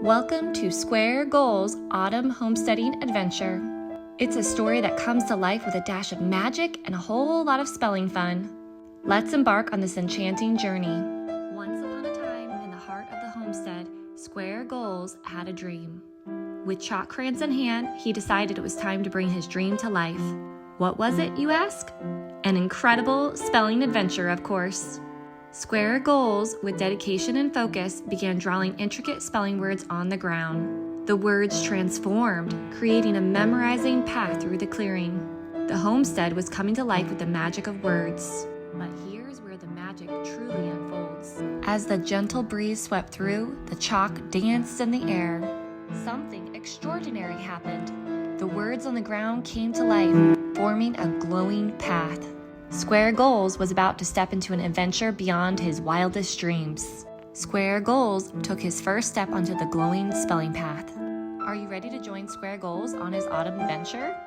Welcome to Squaregles' Autumn Homesteading Adventure. It's a story that comes to life with a dash of magic and a whole lot of spelling fun. Let's embark on this enchanting journey. Once upon a time, in the heart of the homestead, Squaregles had a dream. With chalk crayons in hand, he decided it was time to bring his dream to life. What was it, you ask? An incredible spelling adventure, of course. Squaregles, with dedication and focus, began drawing intricate spelling words on the ground. The words transformed, creating a memorizing path through the clearing. The homestead was coming to life with the magic of words. But here's where the magic truly unfolds. As the gentle breeze swept through, the chalk danced in the air. Something extraordinary happened. The words on the ground came to life, forming a glowing path. Squaregles was about to step into an adventure beyond his wildest dreams. Squaregles took his first step onto the glowing spelling path. Are you ready to join Squaregles on his autumn adventure?